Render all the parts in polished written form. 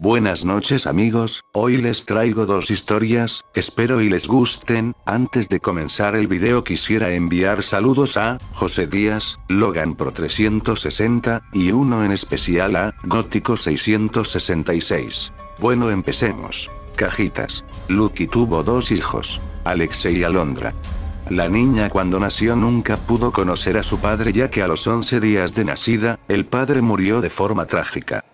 Buenas noches amigos, hoy les traigo dos historias, espero y les gusten. Antes de comenzar el video quisiera enviar saludos a José Díaz, Logan Pro 360, y uno en especial a Gótico 666. Bueno, empecemos. Cajitas. Lucky tuvo dos hijos, Alexei y Alondra. La niña cuando nació nunca pudo conocer a su padre, ya que a los 11 días de nacida, el padre murió de forma trágica.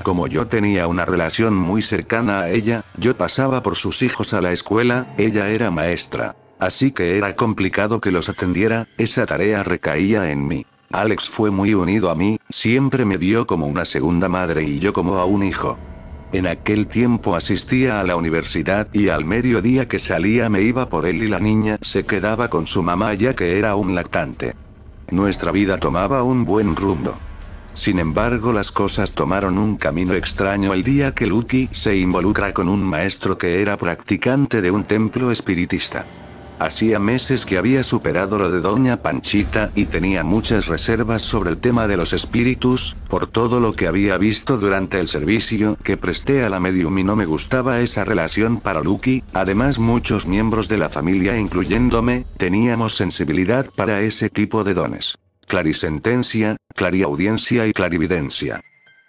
Como yo tenía una relación muy cercana a ella, yo pasaba por sus hijos a la escuela, ella era maestra. Así que era complicado que los atendiera, esa tarea recaía en mí. Alex fue muy unido a mí, siempre me vio como una segunda madre y yo como a un hijo. En aquel tiempo asistía a la universidad y al mediodía que salía me iba por él y la niña se quedaba con su mamá ya que era un lactante. Nuestra vida tomaba un buen rumbo. Sin embargo, las cosas tomaron un camino extraño el día que Lucky se involucra con un maestro que era practicante de un templo espiritista. Hacía meses que había superado lo de Doña Panchita y tenía muchas reservas sobre el tema de los espíritus, por todo lo que había visto durante el servicio que presté a la medium y no me gustaba esa relación para Lucky. Además, muchos miembros de la familia, incluyéndome, teníamos sensibilidad para ese tipo de dones. Clarisentencia, clariaudiencia y clarividencia.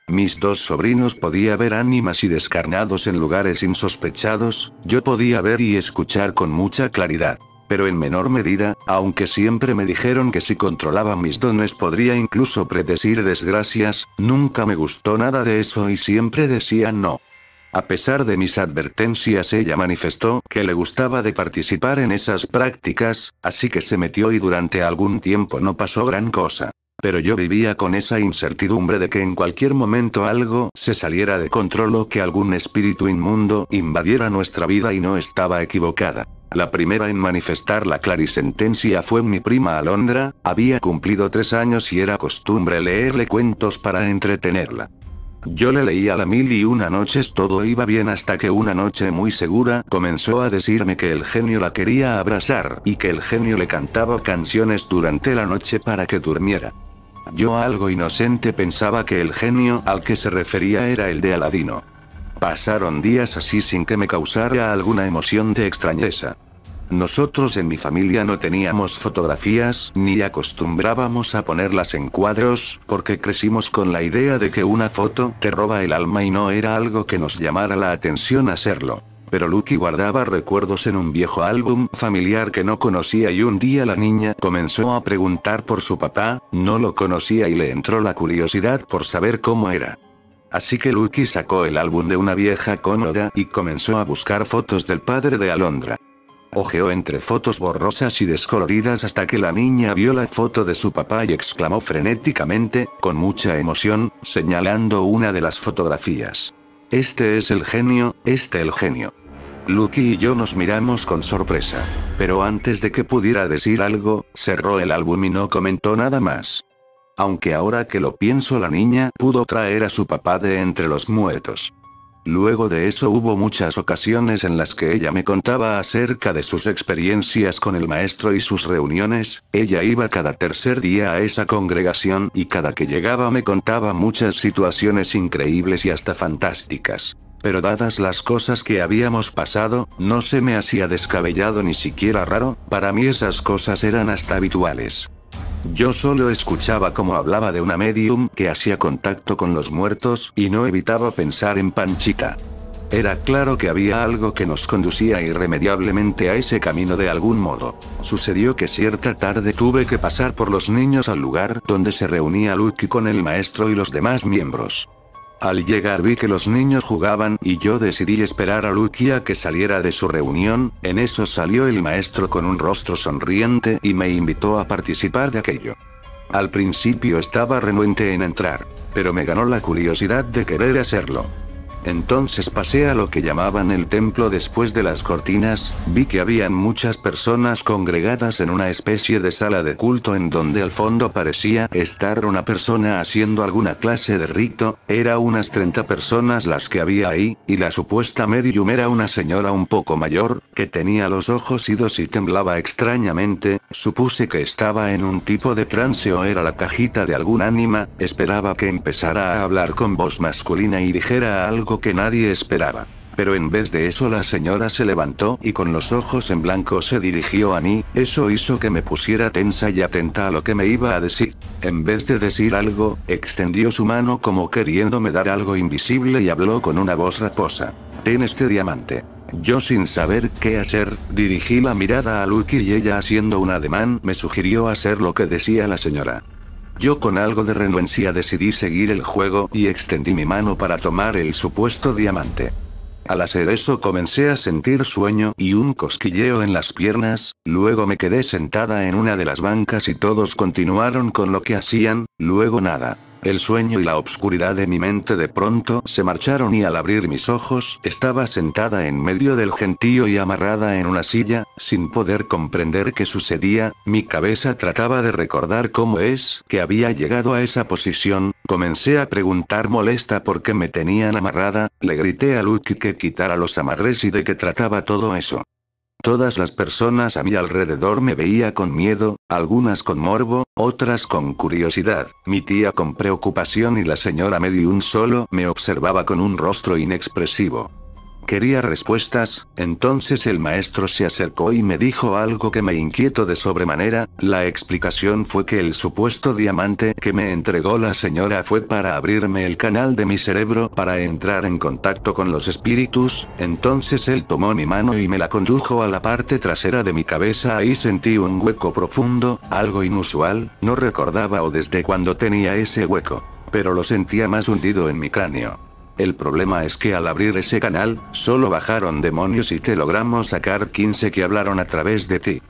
Mis dos sobrinos podía ver ánimas y descarnados en lugares insospechados, yo podía ver y escuchar con mucha claridad. Pero en menor medida, aunque siempre me dijeron que si controlaba mis dones podría incluso predecir desgracias, nunca me gustó nada de eso y siempre decía no. A pesar de mis advertencias, ella manifestó que le gustaba de participar en esas prácticas, así que se metió y durante algún tiempo no pasó gran cosa. Pero yo vivía con esa incertidumbre de que en cualquier momento algo se saliera de control o que algún espíritu inmundo invadiera nuestra vida, y no estaba equivocada. La primera en manifestar la clarisentencia fue mi prima Alondra, había cumplido 3 años y era costumbre leerle cuentos para entretenerla. Yo le leía la 1001 noches, todo iba bien hasta que una noche muy segura comenzó a decirme que el genio la quería abrazar y que el genio le cantaba canciones durante la noche para que durmiera. Yo, algo inocente, pensaba que el genio al que se refería era el de Aladino. Pasaron días así sin que me causara alguna emoción de extrañeza. Nosotros en mi familia no teníamos fotografías, ni acostumbrábamos a ponerlas en cuadros, porque crecimos con la idea de que una foto te roba el alma y no era algo que nos llamara la atención hacerlo. Pero Lucky guardaba recuerdos en un viejo álbum familiar que no conocía y un día la niña comenzó a preguntar por su papá, no lo conocía y le entró la curiosidad por saber cómo era. Así que Lucky sacó el álbum de una vieja cómoda y comenzó a buscar fotos del padre de Alondra. Ojeó entre fotos borrosas y descoloridas hasta que la niña vio la foto de su papá y exclamó frenéticamente, con mucha emoción, señalando una de las fotografías: "Este es el genio, el genio". Lucky y yo nos miramos con sorpresa. Pero antes de que pudiera decir algo, cerró el álbum y no comentó nada más. Aunque ahora que lo pienso, la niña pudo traer a su papá de entre los muertos. Luego de eso hubo muchas ocasiones en las que ella me contaba acerca de sus experiencias con el maestro y sus reuniones. Ella iba cada tercer día a esa congregación y cada que llegaba me contaba muchas situaciones increíbles y hasta fantásticas. Pero dadas las cosas que habíamos pasado, no se me hacía descabellado ni siquiera raro, para mí esas cosas eran hasta habituales. Yo solo escuchaba cómo hablaba de una medium que hacía contacto con los muertos y no evitaba pensar en Panchita. Era claro que había algo que nos conducía irremediablemente a ese camino de algún modo. Sucedió que cierta tarde tuve que pasar por los niños al lugar donde se reunía Lucky con el maestro y los demás miembros. Al llegar vi que los niños jugaban y yo decidí esperar a Lucky a que saliera de su reunión. En eso salió el maestro con un rostro sonriente y me invitó a participar de aquello. Al principio estaba renuente en entrar, pero me ganó la curiosidad de querer hacerlo. Entonces pasé a lo que llamaban el templo. Después de las cortinas, vi que habían muchas personas congregadas en una especie de sala de culto en donde al fondo parecía estar una persona haciendo alguna clase de rito. Era unas 30 personas las que había ahí, y la supuesta medium era una señora un poco mayor, que tenía los ojos idos y temblaba extrañamente, Supuse que estaba en un tipo de trance o era la cajita de algún ánima, esperaba que empezara a hablar con voz masculina y dijera algo que nadie esperaba. Pero en vez de eso la señora se levantó y con los ojos en blanco se dirigió a mí, eso hizo que me pusiera tensa y atenta a lo que me iba a decir. En vez de decir algo, extendió su mano como queriéndome dar algo invisible y habló con una voz raposa. Ten este diamante. Yo sin saber qué hacer, dirigí la mirada a Lucky y ella haciendo un ademán me sugirió hacer lo que decía la señora. Yo con algo de renuencia decidí seguir el juego y extendí mi mano para tomar el supuesto diamante. Al hacer eso comencé a sentir sueño y un cosquilleo en las piernas, luego me quedé sentada en una de las bancas y todos continuaron con lo que hacían, luego nada. El sueño y la obscuridad de mi mente de pronto se marcharon y al abrir mis ojos, estaba sentada en medio del gentío y amarrada en una silla, sin poder comprender qué sucedía, mi cabeza trataba de recordar cómo es que había llegado a esa posición, comencé a preguntar molesta por qué me tenían amarrada, le grité a Lucky que quitara los amarres y de qué trataba todo eso. Todas las personas a mi alrededor me veía con miedo, algunas con morbo, otras con curiosidad, mi tía con preocupación y la señora Medium solo me observaba con un rostro inexpresivo. Quería respuestas, entonces el maestro se acercó y me dijo algo que me inquietó de sobremanera, la explicación fue que el supuesto diamante que me entregó la señora fue para abrirme el canal de mi cerebro para entrar en contacto con los espíritus, entonces él tomó mi mano y me la condujo a la parte trasera de mi cabeza, ahí sentí un hueco profundo, algo inusual, no recordaba o desde cuándo tenía ese hueco, pero lo sentía más hundido en mi cráneo. El problema es que al abrir ese canal, solo bajaron demonios y te logramos sacar 15 que hablaron a través de ti.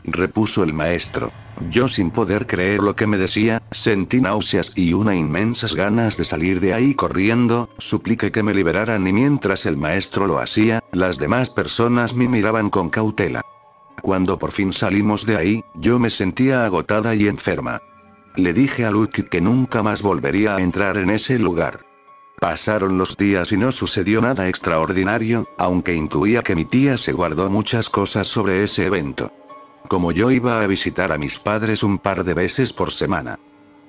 Repuso el maestro. Yo sin poder creer lo que me decía, sentí náuseas y una inmensas ganas de salir de ahí corriendo, supliqué que me liberaran y mientras el maestro lo hacía, las demás personas me miraban con cautela. Cuando por fin salimos de ahí, yo me sentía agotada y enferma. Le dije a Lucky que nunca más volvería a entrar en ese lugar. Pasaron los días y no sucedió nada extraordinario, aunque intuía que mi tía se guardó muchas cosas sobre ese evento. Como yo iba a visitar a mis padres un par de veces por semana.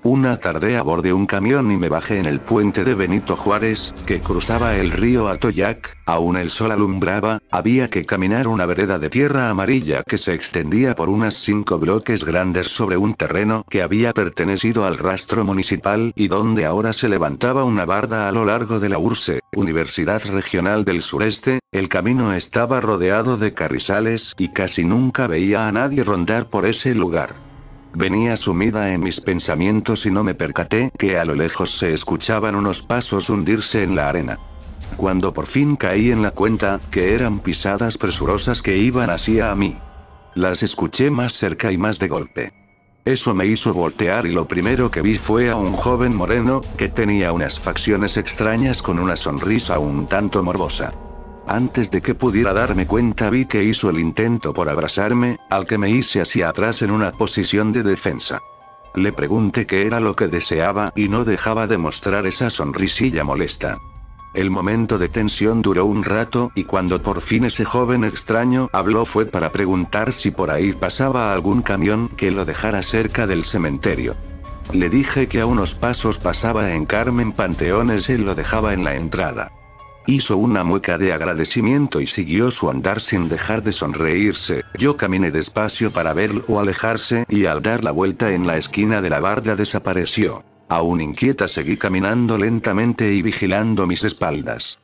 Una tarde abordé un camión y me bajé en el puente de Benito Juárez, que cruzaba el río Atoyac, aún el sol alumbraba, había que caminar una vereda de tierra amarilla que se extendía por unas 5 bloques grandes sobre un terreno que había pertenecido al rastro municipal y donde ahora se levantaba una barda a lo largo de la URSE, Universidad Regional del Sureste, el camino estaba rodeado de carrizales y casi nunca veía a nadie rondar por ese lugar. Venía sumida en mis pensamientos y no me percaté que a lo lejos se escuchaban unos pasos hundirse en la arena. Cuando por fin caí en la cuenta, que eran pisadas presurosas que iban hacia mí. Las escuché más cerca y más de golpe. Eso me hizo voltear y lo primero que vi fue a un joven moreno, que tenía unas facciones extrañas con una sonrisa un tanto morbosa. Antes de que pudiera darme cuenta vi que hizo el intento por abrazarme, al que me hice hacia atrás en una posición de defensa. Le pregunté qué era lo que deseaba y no dejaba de mostrar esa sonrisilla molesta. El momento de tensión duró un rato y cuando por fin ese joven extraño habló fue para preguntar si por ahí pasaba algún camión que lo dejara cerca del cementerio. Le dije que a unos pasos pasaba en Carmen Panteones, él lo dejaba en la entrada. Hizo una mueca de agradecimiento y siguió su andar sin dejar de sonreírse. Yo caminé despacio para verlo alejarse y al dar la vuelta en la esquina de la barda desapareció. Aún inquieta seguí caminando lentamente y vigilando mis espaldas.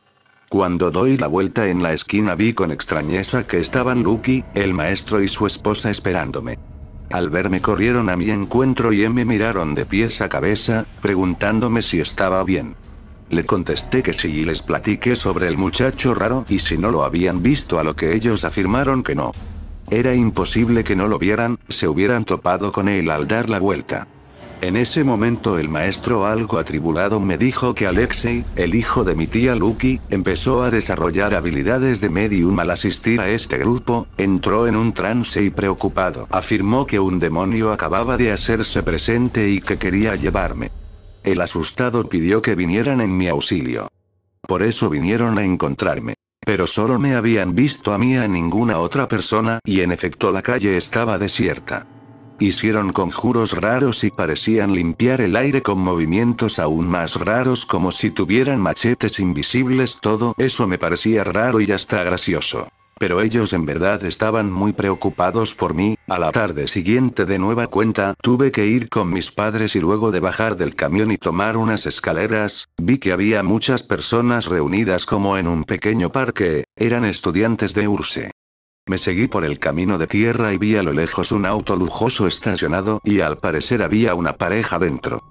Cuando doy la vuelta en la esquina vi con extrañeza que estaban Lucky, el maestro y su esposa esperándome. Al verme corrieron a mi encuentro y me miraron de pies a cabeza, preguntándome si estaba bien. Le contesté que sí y les platiqué sobre el muchacho raro y si no lo habían visto, a lo que ellos afirmaron que no. Era imposible que no lo vieran, se hubieran topado con él al dar la vuelta. En ese momento el maestro algo atribulado me dijo que Alexei, el hijo de mi tía Lucky, empezó a desarrollar habilidades de medium al asistir a este grupo, entró en un trance y preocupado afirmó que un demonio acababa de hacerse presente y que quería llevarme. El asustado pidió que vinieran en mi auxilio. Por eso vinieron a encontrarme. Pero solo me habían visto a mí, a ninguna otra persona, y en efecto la calle estaba desierta. Hicieron conjuros raros y parecían limpiar el aire con movimientos aún más raros, como si tuvieran machetes invisibles. Todo eso me parecía raro y hasta gracioso. Pero ellos en verdad estaban muy preocupados por mí. A la tarde siguiente, de nueva cuenta, tuve que ir con mis padres y luego de bajar del camión y tomar unas escaleras, vi que había muchas personas reunidas como en un pequeño parque. Eran estudiantes de URSE. Me seguí por el camino de tierra y vi a lo lejos un auto lujoso estacionado y al parecer había una pareja dentro.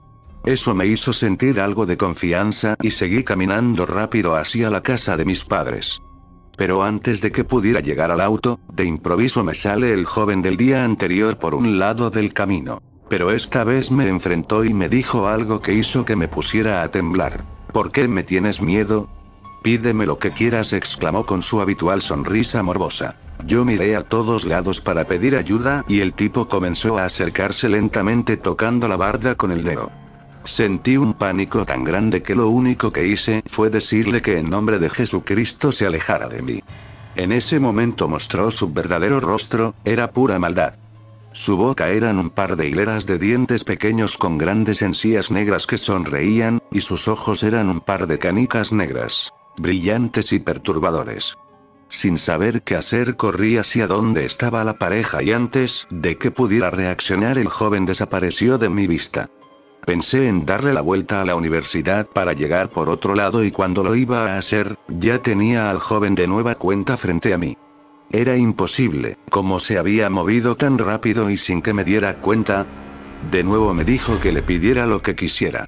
Eso me hizo sentir algo de confianza y seguí caminando rápido hacia la casa de mis padres. Pero antes de que pudiera llegar al auto, de improviso me sale el joven del día anterior por un lado del camino. Pero esta vez me enfrentó y me dijo algo que hizo que me pusiera a temblar. ¿Por qué me tienes miedo? Pídeme lo que quieras, exclamó con su habitual sonrisa morbosa. Yo miré a todos lados para pedir ayuda y el tipo comenzó a acercarse lentamente tocando la barda con el dedo. Sentí un pánico tan grande que lo único que hice fue decirle que en nombre de Jesucristo se alejara de mí. En ese momento mostró su verdadero rostro, era pura maldad. Su boca eran un par de hileras de dientes pequeños con grandes encías negras que sonreían, y sus ojos eran un par de canicas negras, brillantes y perturbadores. Sin saber qué hacer, corrí hacia donde estaba la pareja y antes de que pudiera reaccionar el joven desapareció de mi vista. Pensé en darle la vuelta a la universidad para llegar por otro lado y cuando lo iba a hacer, ya tenía al joven de nueva cuenta frente a mí. Era imposible, cómo se había movido tan rápido y sin que me diera cuenta. De nuevo me dijo que le pidiera lo que quisiera.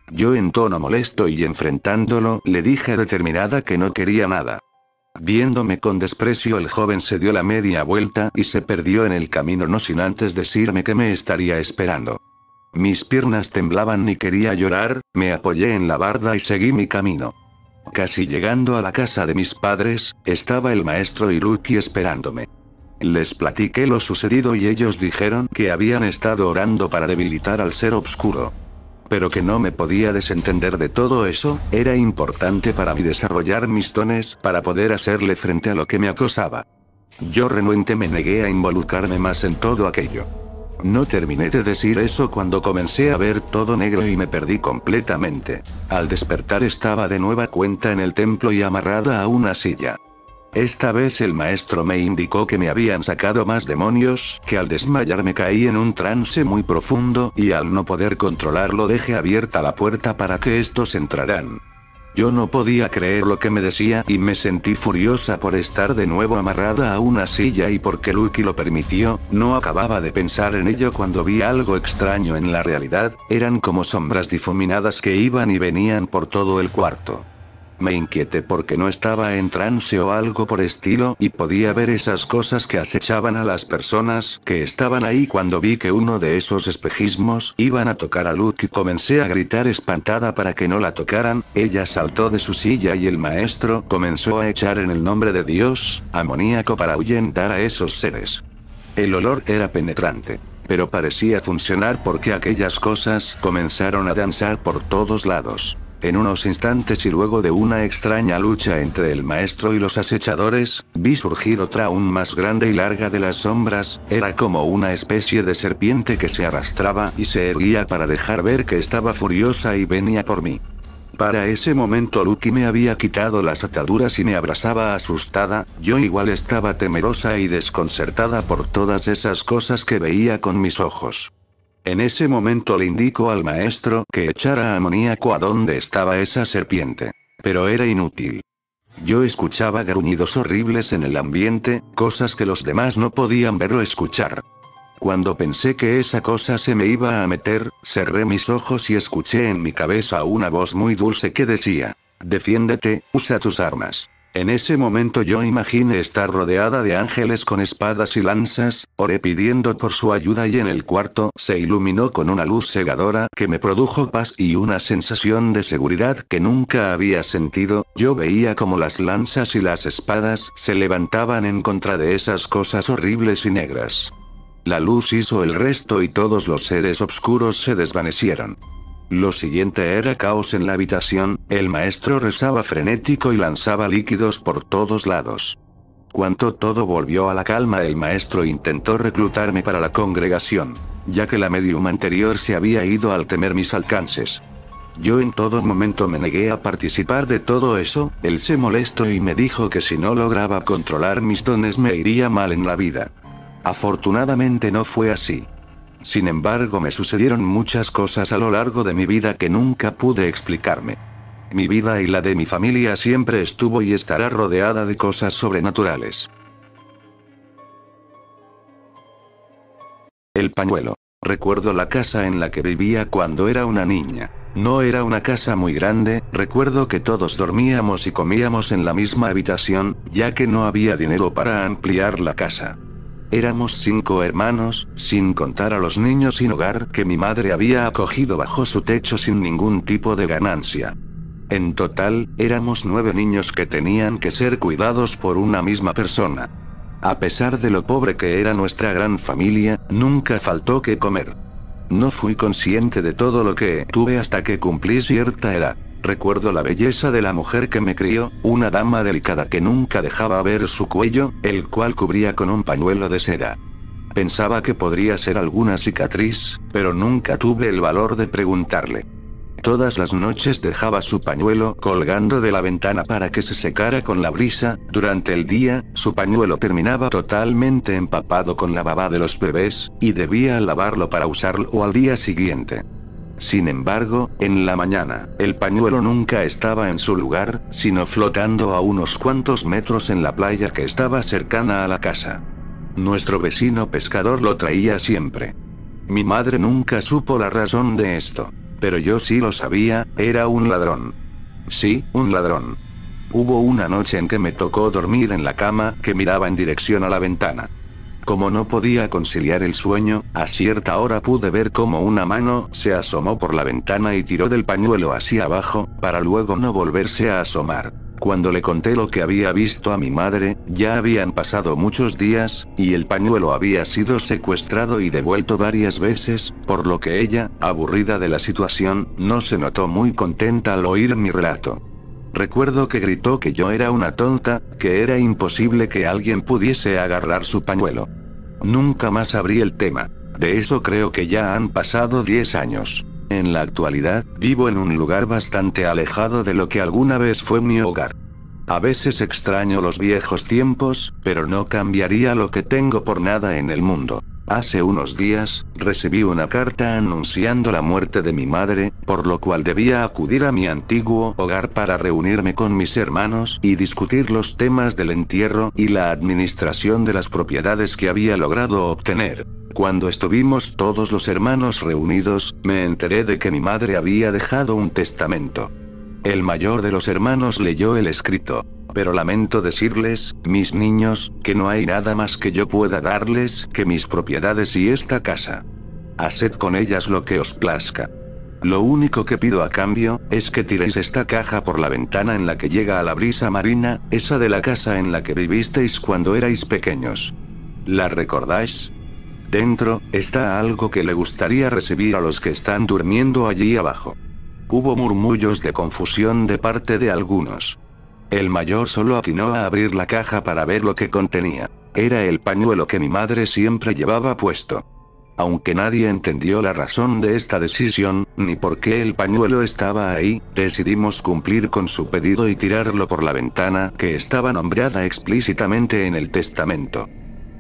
Yo en tono molesto y enfrentándolo, le dije determinada que no quería nada. Viéndome con desprecio, el joven se dio la media vuelta y se perdió en el camino, no sin antes decirme que me estaría esperando. Mis piernas temblaban y quería llorar, me apoyé en la barda y seguí mi camino. Casi llegando a la casa de mis padres, estaba el maestro y Lucky esperándome. Les platiqué lo sucedido y ellos dijeron que habían estado orando para debilitar al ser oscuro. Pero que no me podía desentender de todo eso, era importante para mí desarrollar mis dones para poder hacerle frente a lo que me acosaba. Yo renuente me negué a involucrarme más en todo aquello. No terminé de decir eso cuando comencé a ver todo negro y me perdí completamente. Al despertar estaba de nueva cuenta en el templo y amarrada a una silla. Esta vez el maestro me indicó que me habían sacado más demonios, que al desmayarme caí en un trance muy profundo y al no poder controlarlo dejé abierta la puerta para que estos entraran. Yo no podía creer lo que me decía y me sentí furiosa por estar de nuevo amarrada a una silla y porque Lucky lo permitió. No acababa de pensar en ello cuando vi algo extraño en la realidad, eran como sombras difuminadas que iban y venían por todo el cuarto. Me inquieté porque no estaba en trance o algo por estilo y podía ver esas cosas que acechaban a las personas que estaban ahí. Cuando vi que uno de esos espejismos iban a tocar a Lucky, comencé a gritar espantada para que no la tocaran. Ella saltó de su silla y el maestro comenzó a echar en el nombre de Dios amoníaco para ahuyentar a esos seres. El olor era penetrante, pero parecía funcionar porque aquellas cosas comenzaron a danzar por todos lados. En unos instantes y luego de una extraña lucha entre el maestro y los acechadores, vi surgir otra aún más grande y larga de las sombras, era como una especie de serpiente que se arrastraba y se erguía para dejar ver que estaba furiosa y venía por mí. Para ese momento Lucky me había quitado las ataduras y me abrazaba asustada, yo igual estaba temerosa y desconcertada por todas esas cosas que veía con mis ojos. En ese momento le indicó al maestro que echara amoníaco a donde estaba esa serpiente. Pero era inútil. Yo escuchaba gruñidos horribles en el ambiente, cosas que los demás no podían ver o escuchar. Cuando pensé que esa cosa se me iba a meter, cerré mis ojos y escuché en mi cabeza una voz muy dulce que decía: «Defiéndete, usa tus armas». En ese momento yo imaginé estar rodeada de ángeles con espadas y lanzas, oré pidiendo por su ayuda y en el cuarto se iluminó con una luz cegadora que me produjo paz y una sensación de seguridad que nunca había sentido. Yo veía como las lanzas y las espadas se levantaban en contra de esas cosas horribles y negras. La luz hizo el resto y todos los seres oscuros se desvanecieron. Lo siguiente era caos en la habitación, el maestro rezaba frenético y lanzaba líquidos por todos lados. Cuando todo volvió a la calma, el maestro intentó reclutarme para la congregación, ya que la medium anterior se había ido al temer mis alcances. Yo en todo momento me negué a participar de todo eso. Él se molestó y me dijo que si no lograba controlar mis dones me iría mal en la vida. Afortunadamente no fue así. Sin embargo, me sucedieron muchas cosas a lo largo de mi vida que nunca pude explicarme. Mi vida y la de mi familia siempre estuvo y estará rodeada de cosas sobrenaturales. El pañuelo. Recuerdo la casa en la que vivía cuando era una niña. No era una casa muy grande, recuerdo que todos dormíamos y comíamos en la misma habitación, ya que no había dinero para ampliar la casa. Éramos 5 hermanos, sin contar a los niños sin hogar que mi madre había acogido bajo su techo sin ningún tipo de ganancia. En total, éramos 9 niños que tenían que ser cuidados por una misma persona. A pesar de lo pobre que era nuestra gran familia, nunca faltó que comer. No fui consciente de todo lo que tuve hasta que cumplí cierta edad. Recuerdo la belleza de la mujer que me crió, una dama delicada que nunca dejaba ver su cuello, el cual cubría con un pañuelo de seda. Pensaba que podría ser alguna cicatriz, pero nunca tuve el valor de preguntarle. Todas las noches dejaba su pañuelo colgando de la ventana para que se secara con la brisa. Durante el día, su pañuelo terminaba totalmente empapado con la baba de los bebés, y debía lavarlo para usarlo al día siguiente. Sin embargo, en la mañana, el pañuelo nunca estaba en su lugar, sino flotando a unos cuantos metros en la playa que estaba cercana a la casa. Nuestro vecino pescador lo traía siempre. Mi madre nunca supo la razón de esto. Pero yo sí lo sabía, era un ladrón. Sí, un ladrón. Hubo una noche en que me tocó dormir en la cama que miraba en dirección a la ventana. Como no podía conciliar el sueño, a cierta hora pude ver cómo una mano se asomó por la ventana y tiró del pañuelo hacia abajo, para luego no volverse a asomar. Cuando le conté lo que había visto a mi madre, ya habían pasado muchos días, y el pañuelo había sido secuestrado y devuelto varias veces, por lo que ella, aburrida de la situación, no se notó muy contenta al oír mi relato. Recuerdo que gritó que yo era una tonta, que era imposible que alguien pudiese agarrar su pañuelo. Nunca más abrí el tema. De eso creo que ya han pasado 10 años. En la actualidad, vivo en un lugar bastante alejado de lo que alguna vez fue mi hogar. A veces extraño los viejos tiempos, pero no cambiaría lo que tengo por nada en el mundo. Hace unos días, recibí una carta anunciando la muerte de mi madre, por lo cual debía acudir a mi antiguo hogar para reunirme con mis hermanos y discutir los temas del entierro y la administración de las propiedades que había logrado obtener. Cuando estuvimos todos los hermanos reunidos, me enteré de que mi madre había dejado un testamento. El mayor de los hermanos leyó el escrito. Pero lamento decirles, mis niños, que no hay nada más que yo pueda darles que mis propiedades y esta casa. Haced con ellas lo que os plazca. Lo único que pido a cambio, es que tiréis esta caja por la ventana en la que llega a la brisa marina, esa de la casa en la que vivisteis cuando erais pequeños. ¿La recordáis? Dentro, está algo que le gustaría recibir a los que están durmiendo allí abajo. Hubo murmullos de confusión de parte de algunos. El mayor solo atinó a abrir la caja para ver lo que contenía. Era el pañuelo que mi madre siempre llevaba puesto. Aunque nadie entendió la razón de esta decisión, ni por qué el pañuelo estaba ahí, decidimos cumplir con su pedido y tirarlo por la ventana que estaba nombrada explícitamente en el testamento.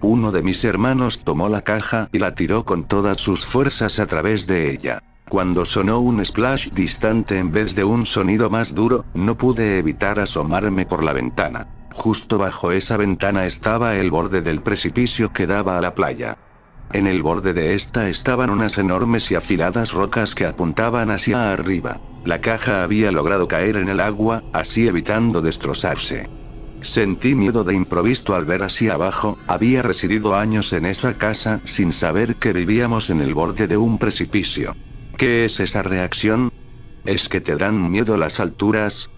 Uno de mis hermanos tomó la caja y la tiró con todas sus fuerzas a través de ella. Cuando sonó un splash distante en vez de un sonido más duro, no pude evitar asomarme por la ventana. Justo bajo esa ventana estaba el borde del precipicio que daba a la playa. En el borde de esta estaban unas enormes y afiladas rocas que apuntaban hacia arriba. La caja había logrado caer en el agua, así evitando destrozarse. Sentí miedo de improviso al ver hacia abajo. Había residido años en esa casa sin saber que vivíamos en el borde de un precipicio. ¿Qué es esa reacción? ¿Es que te dan miedo las alturas?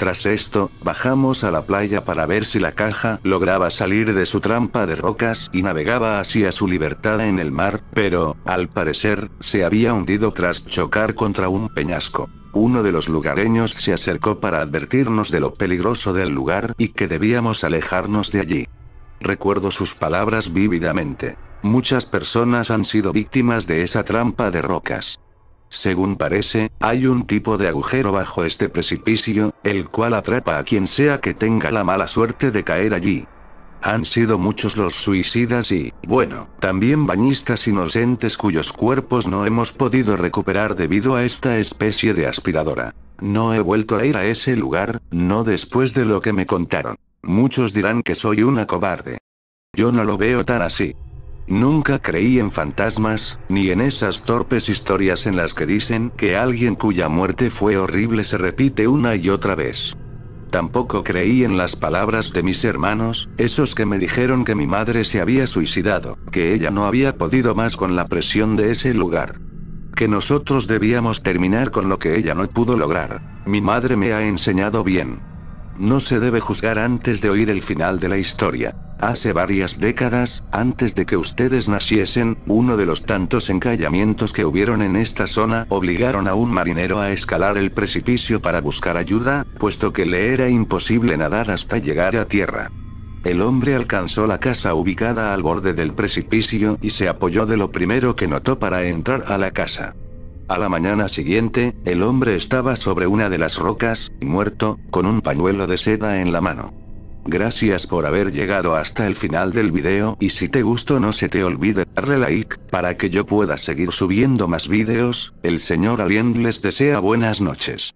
Tras esto, bajamos a la playa para ver si la caja lograba salir de su trampa de rocas y navegaba hacia su libertad en el mar, pero, al parecer, se había hundido tras chocar contra un peñasco. Uno de los lugareños se acercó para advertirnos de lo peligroso del lugar y que debíamos alejarnos de allí. Recuerdo sus palabras vívidamente. Muchas personas han sido víctimas de esa trampa de rocas. Según parece, hay un tipo de agujero bajo este precipicio, el cual atrapa a quien sea que tenga la mala suerte de caer allí. Han sido muchos los suicidas y, bueno, también bañistas inocentes cuyos cuerpos no hemos podido recuperar debido a esta especie de aspiradora. No he vuelto a ir a ese lugar, no después de lo que me contaron. Muchos dirán que soy una cobarde. Yo no lo veo tan así. Nunca creí en fantasmas, ni en esas torpes historias en las que dicen que alguien cuya muerte fue horrible se repite una y otra vez. Tampoco creí en las palabras de mis hermanos, esos que me dijeron que mi madre se había suicidado, que ella no había podido más con la presión de ese lugar. Que nosotros debíamos terminar con lo que ella no pudo lograr. Mi madre me ha enseñado bien. No se debe juzgar antes de oír el final de la historia. Hace varias décadas, antes de que ustedes naciesen, uno de los tantos encallamientos que hubieron en esta zona obligaron a un marinero a escalar el precipicio para buscar ayuda, puesto que le era imposible nadar hasta llegar a tierra. El hombre alcanzó la casa ubicada al borde del precipicio y se apoyó de lo primero que notó para entrar a la casa. A la mañana siguiente, el hombre estaba sobre una de las rocas, muerto, con un pañuelo de seda en la mano. Gracias por haber llegado hasta el final del video y si te gustó no se te olvide darle like, para que yo pueda seguir subiendo más videos. El señor Alien les desea buenas noches.